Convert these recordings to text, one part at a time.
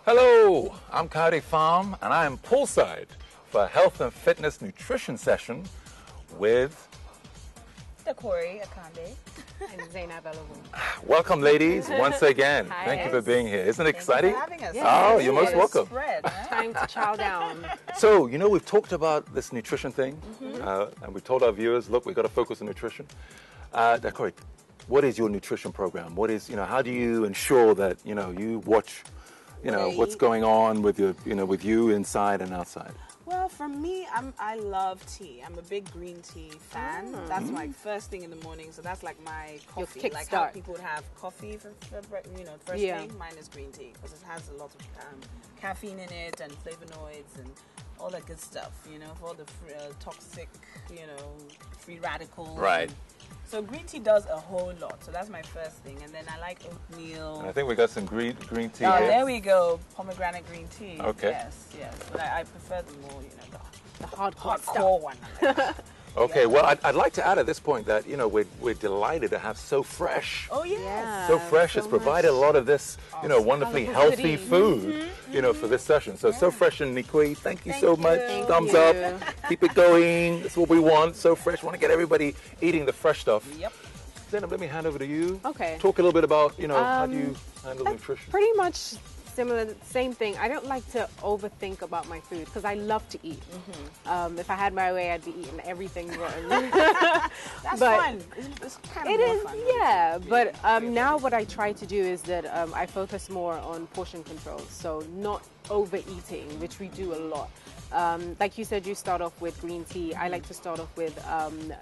Hello, I'm Kayode Fahm, and I am poolside for a health and fitness nutrition session with Dakore, Akande. And Zainab and Balogun. Welcome, ladies, once again. Hi. Thank you for being here. Isn't it exciting? Thank you for having us. Oh, you're most welcome. Time to chow down. So, you know, we've talked about this nutrition thing, and we told our viewers, look, we've got to focus on nutrition. Dakore, what is your nutrition program? What is, how do you ensure that, you watch, what's going on with your, with you inside and outside? Well, for me, I love tea. I'm a big green tea fan. That's my first thing in the morning. So that's like my coffee. Your Like how kickstart. people would have coffee for first Yeah. thing. Mine is green tea because it has a lot of caffeine in it and flavonoids and all that good stuff. For all the toxic, free radicals. Right. So green tea does a whole lot. So that's my first thing. And then I like oatmeal. And I think we got some green tea Oh, here. there we go. Pomegranate green tea. Okay. Yes. But I prefer the more, The hardcore hardcore one. Okay, Yeah. well, I'd like to add at this point that, we're delighted to have So Fresh. Oh, yes. Yeah. So Fresh has so provided a lot of this, wonderfully healthy colourful food, for this session. So So Fresh and Nikoi, thank you Thank so you. much. Thank Thumbs you. up. Keep it going. That's what we want. So Fresh. Want to get everybody eating the fresh stuff. Yep. Zainab, let me hand over to you. Okay. Talk a little bit about, how do you handle nutrition? Pretty much similar, same thing. I don't like to overthink about my food because I love to eat. If I had my way, I'd be eating everything rotten. That's But fun. It's kind of It more is, fun. yeah. But now what I try to do is that I focus more on portion control. So not overeating, which we do a lot. Like you said, you start off with green tea. I like to start off with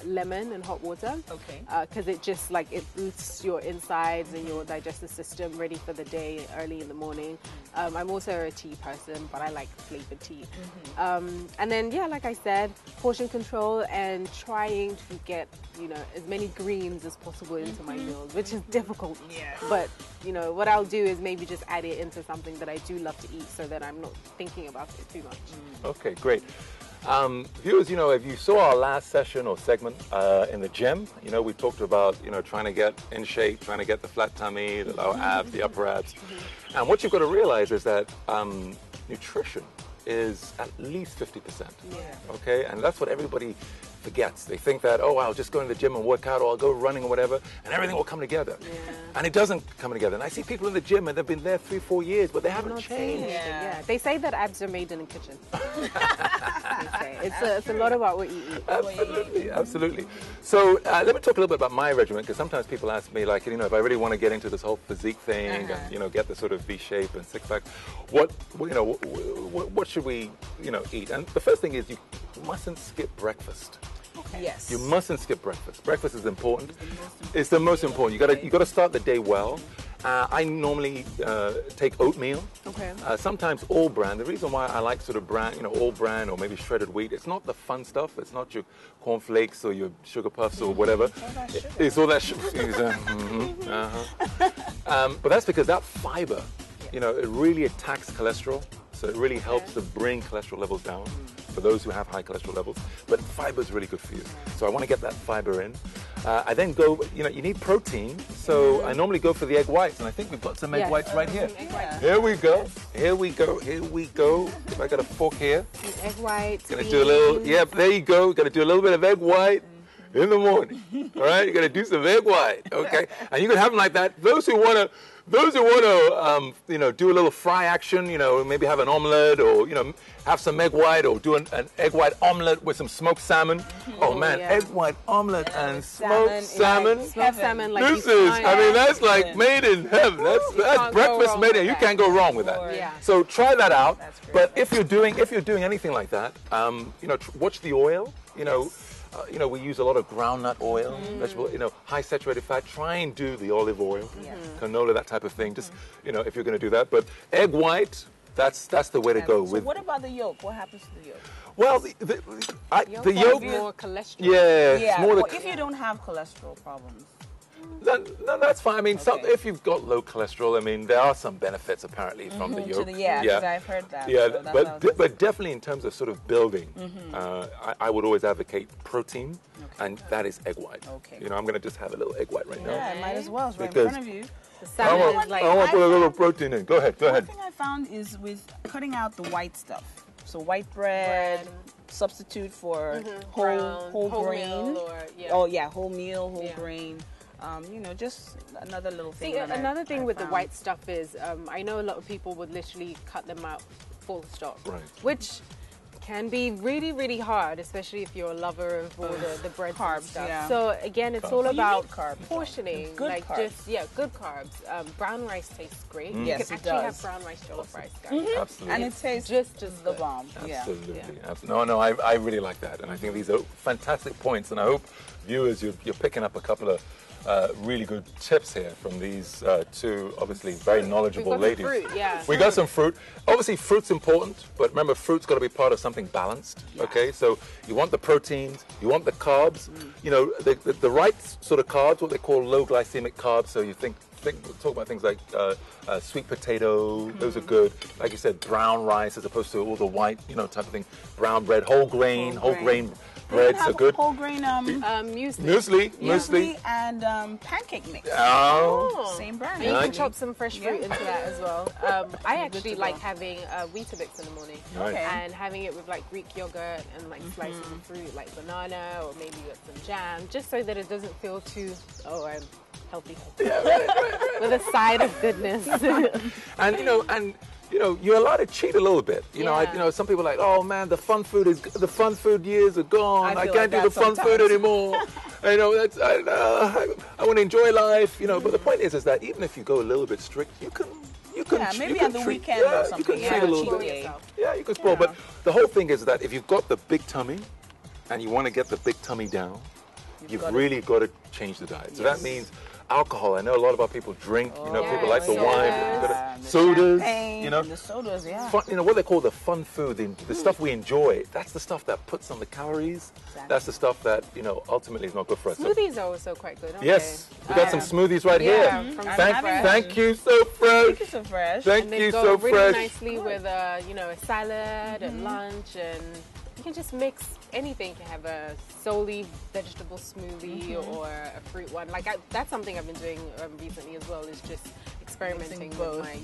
lemon and hot water. Okay. Because it just it boosts your insides and your digestive system ready for the day early in the morning. I'm also a tea person, but I like flavored tea. And then, like I said, portion control and trying to get, as many greens as possible into my meals, which is difficult. Yeah. But, what I'll do is maybe just add it into something that I do love to eat so that I'm not thinking about it too much. Okay, great. Viewers, if you saw our last session or segment in the gym, we talked about, trying to get in shape, trying to get the flat tummy, the lower abs, the upper abs. And what you've got to realize is that nutrition is at least 50%. Yeah. Okay, and that's what everybody forgets. They think that, I'll just go in the gym and work out, or I'll go running or whatever, and everything will come together. Yeah. And it doesn't come together. And I see people in the gym and they've been there 3-4 years, but they haven't Not changed. saying anything, Yeah. They say that abs are made in the kitchen. They say. It's a lot about what you eat. Absolutely. So let me talk a little bit about my regimen, because sometimes people ask me, if I really want to get into this whole physique thing and, get the sort of V shape and six pack, what should we, eat? And the first thing is you mustn't skip breakfast. Yes. You mustn't skip breakfast. Breakfast is important. It's the most important. You got to start the day well. I normally take oatmeal. Okay. Sometimes all bran. The reason why I like sort of bran, all bran or maybe shredded wheat, it's not the fun stuff. It's not your cornflakes or your sugar puffs or whatever. It's all that sugar. But that's because that fiber, it really attacks cholesterol. So it really helps to bring cholesterol levels down for those who have high cholesterol levels. But fiber is really good for you. So I want to get that fiber in. I then go, you need protein. So I normally go for the egg whites. And I think we've got some egg whites right here. Here we go. Here we go. Here we go. If I got a fork here. Egg whites. Gonna do a little, there you go. Got to do a little bit of egg white in the morning. All right? You're going to do some egg white. Okay? And you can have them like that. Those who want to, do a little fry action, maybe have an omelet or, have some egg white or do an egg white omelet with some smoked salmon. Oh man, egg white omelet and smoked salmon. Smoked salmon, This is, that's like made in heaven. That's breakfast made in. You can't go wrong with that. Yeah. So try that out. That's great. But if you're doing anything like that, watch the oil. We use a lot of groundnut oil, vegetable, high saturated fat. Try and do the olive oil, canola, that type of thing. Just, if you're going to do that. But egg white, that's the way to go. So what about the yolk? What happens to the yolk? Well, the yolk, More cholesterol. it's more well, if you don't have cholesterol problems. No, that's fine. I mean, if you've got low cholesterol, there are some benefits apparently from the yolk. Because I've heard that. Yeah, so but definitely in terms of sort of building, I would always advocate protein, and that is egg white. Okay. I'm going to just have a little egg white right now. Yeah, might as well. It's right in Because front of you. The salmon is like... I want to put a little protein in. Go ahead. One thing I found is with cutting out the white stuff. So white bread, substitute for whole grain. Whole meal, whole grain. Just another little thing. See, another thing with the white stuff is, I know a lot of people would literally cut them out full stop, which can be really, really hard, especially if you're a lover of all the bread carbs and stuff. Yeah. So again, it's all about portioning, good carbs. Good carbs. Brown rice tastes great. You can actually have brown rice jollof rice, guys. Absolutely. And it tastes just as the bomb. Absolutely. No, I really like that, and I think these are fantastic points, and I hope viewers you're picking up a couple of really good tips here from these two, obviously very knowledgeable ladies. We got some fruit. Obviously, fruit's important, but remember, fruit's got to be part of something balanced. Okay, so you want the proteins, you want the carbs. The right sort of carbs, what they call low glycemic carbs. So you talk about things like sweet potato. Those are good. Like you said, brown rice as opposed to all the white, type of thing. Brown bread, whole grain breads are good. Whole grain muesli and pancake mix. Same brand. And you can chop some fresh fruit into that as well. I actually like having Weetabix in the morning and having it with like Greek yogurt and like slices of fruit like banana or maybe with some jam, just so that it doesn't feel too I'm healthy. With a side of goodness. and you're allowed to cheat a little bit. Some people are like, oh man, the fun food years are gone. I can't do the fun food anymore. I want to enjoy life. But the point is that even if you go a little bit strict, you can maybe on the weekend or something. You can treat a little bit. Yeah, you can spoil. But the whole thing is that if you've got the big tummy and you want to get the big tummy down, you've really got to change the diet. So that means alcohol. I know a lot of our people drink. People like the wine, sodas. The sodas, what they call the fun food, the stuff we enjoy. That's the stuff that puts on the calories. Exactly. That's the stuff that ultimately is not good for us. Smoothies are also quite good. Yes, we got some smoothies right here. Thank you, so fresh. Thank you, so fresh. Thank you, so fresh. Really nicely with a salad and lunch, and you can just mix anything. You can have a solely vegetable smoothie or a fruit one. That's something I've been doing recently as well, is just experimenting with my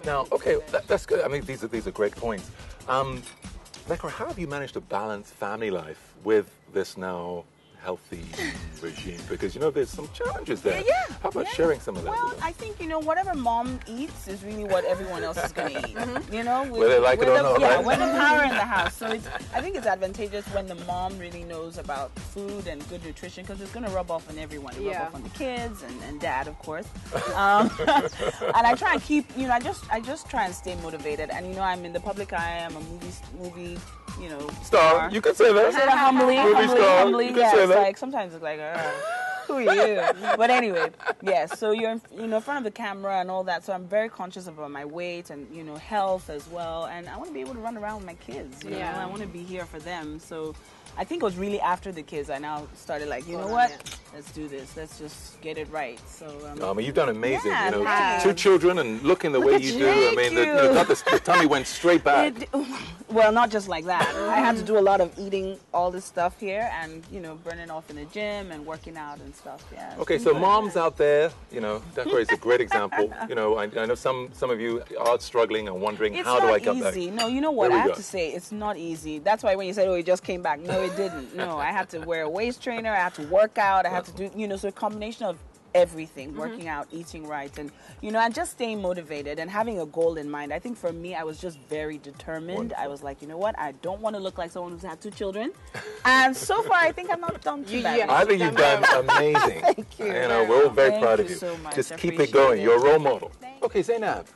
Now, okay, that's good. I mean, these are great points. Dakore, how have you managed to balance family life with this now healthy regime? Because there's some challenges there. How about sharing some of that? Well, I think whatever mom eats is really what everyone else is going to eat. Whether they like it or not. Yeah, when the power in the house. So I think it's advantageous when the mom really knows about food and good nutrition, because it's going to rub off on everyone. It'll rub off on the kids and dad, of course. And I try and keep. I just try and stay motivated. And I'm in the public eye. I'm a movie. Star. You can say that. I say that humbly. You can say that. Sometimes it's like, who are you? But anyway, so you're in front of the camera and all that. So I'm very conscious about my weight and health as well. And I want to be able to run around with my kids. I want to be here for them. So I think it was really after the kids I now started let's do this. Let's just get it right. So you've done amazing. 2 children and looking the way you do. I mean, the tummy went straight back. Well, not just like that. I had to do a lot of eating all this stuff here and burning off in the gym and working out and stuff. Yeah. Okay, so moms out there, Dakore is a great example. I know some of you are struggling and wondering how do I get back. It's not easy. No, you know what I have to say? It's not easy. That's why when you said, it just came back. No, it didn't. No, I had to wear a waist trainer. I had to work out. I had to do, so a combination of everything, working out, eating right, and and just staying motivated and having a goal in mind. I think for me, I was just very determined. Wonderful. I was like, I don't want to look like someone who's had 2 children, and so far I think I've not done too bad. I think you've done amazing. Thank you. We're all very proud of you. So much. Just keep it going. You're a role model. Okay, Zainab,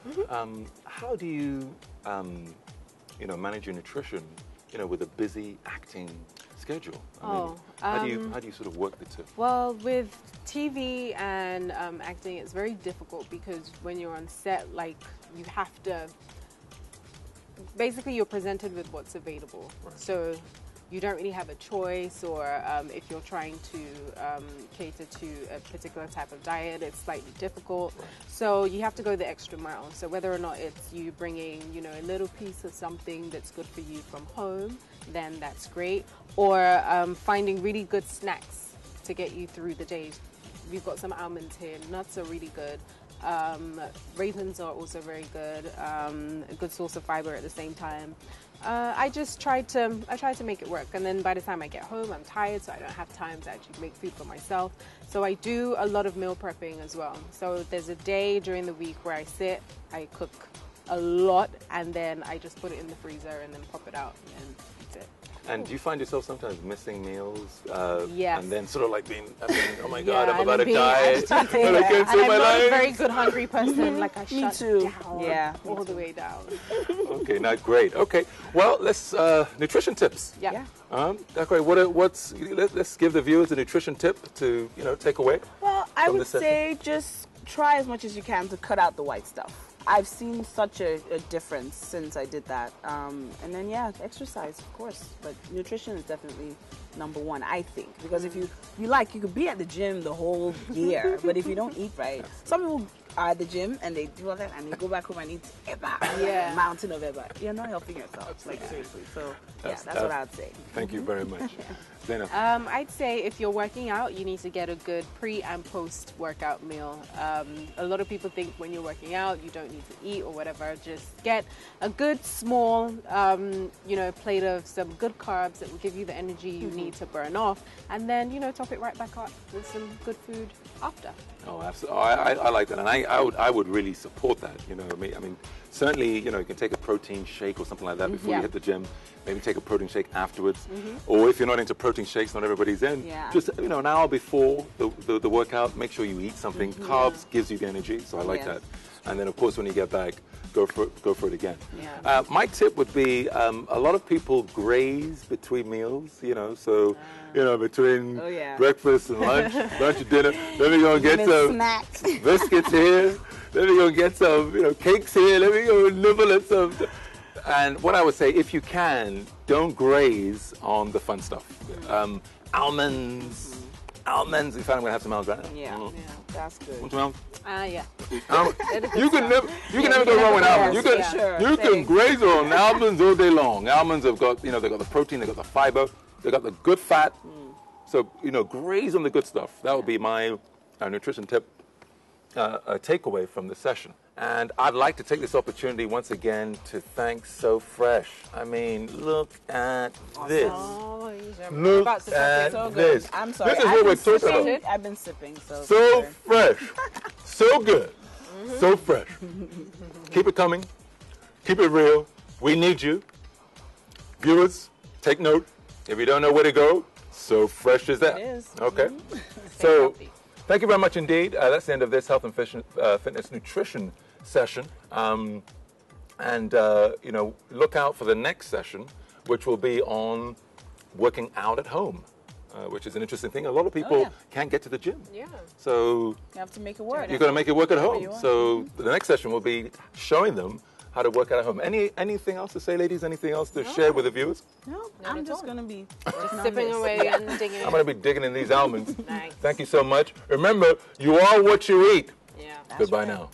how do you manage your nutrition with a busy acting schedule? How do you sort of work the two? Well, with TV and acting, it's very difficult because when you're on set, you have to. Basically, you're presented with what's available, so you don't really have a choice. Or if you're trying to cater to a particular type of diet, it's slightly difficult. Right. So you have to go the extra mile. So whether or not it's you bringing, a little piece of something that's good for you from home, then that's great. Or finding really good snacks to get you through the day we've got some almonds here. Nuts are really good. Raisins are also very good. A good source of fiber at the same time. I try to make it work, and then by the time I get home, I'm tired, so I don't have time to actually make food for myself. So I do a lot of meal prepping as well. So there's a day during the week where I cook a lot, and then I just put it in the freezer and then pop it out and eat it. And do you find yourself sometimes missing meals? Yes. And then sort of like oh my God, I'm and about to being die. agitated. And I can't And save I'm my not a life. very good hungry person. Like I shut too. down. Yeah. All the way down. Okay, now great. Okay, well, let's nutrition tips. Yeah. Dakore, let's give the viewers a nutrition tip to take away. Well, I from would this session. say just try as much as you can to cut out the white stuff. I've seen such a difference since I did that. And then, exercise, of course. But nutrition is definitely number one, I think. Because if you could be at the gym the whole year, but if you don't eat right, some people are at the gym and they do all that and they go back home and eat a mountain of eba. You're not helping yourself, like seriously. So, that's what I would say. Thank you very much. Zainab? I'd say if you're working out, you need to get a good pre and post workout meal. A lot of people think when you're working out, you don't need to eat or whatever. Just get a good small, plate of some good carbs that will give you the energy you need to burn off, and then top it right back up with some good food after. Oh, absolutely. I like that, and I would really support that. I mean, certainly, you can take a protein shake or something like that before you hit the gym. Maybe take a protein shake afterwards, or if you're not into protein shakes, not everybody's in. Yeah. Just an hour before the workout, make sure you eat something. Carbs gives you the energy, so I like that. And then, of course, when you get back, go for it again. Yeah. My tip would be a lot of people graze between meals. So between breakfast and lunch and dinner. Let me go and get some snacks. biscuits here. Let me go get some cakes here. Let me go nibble at some. And what I would say, if you can, don't graze on the fun stuff. Almonds. Almonds. In fact, I'm going to have some almonds right now. Yeah, that's good. Want some almonds? Yeah. You can never go wrong with almonds. You can graze on almonds all day long. Almonds have got they've got the protein, they've got the fiber, they've got the good fat. So graze on the good stuff. That would be my nutrition tip takeaway from the session. And I'd like to take this opportunity once again to thank So Fresh. I mean, look at this. Oh, Look so at good. this. I'm sorry. This is what we're talking about. I've been sipping. So fresh. So good. So fresh. Keep it coming. Keep it real. We need you. Viewers, take note. If you don't know where to go, So Fresh is that. It is. Okay. So, thank you very much indeed. That's the end of this health and fitness nutrition session. Look out for the next session, which will be on working out at home, which is an interesting thing. A lot of people can't get to the gym. Yeah. So you have to make it work. You're going to make it work at home. So the next session will be showing them how to work out at home. Anything else to say, ladies? Anything else to share with the viewers? No, I'm just going to be sipping away and digging. I'm going to be digging in these almonds. Nice. Thank you so much. Remember, you are what you eat. Yeah. Goodbye now.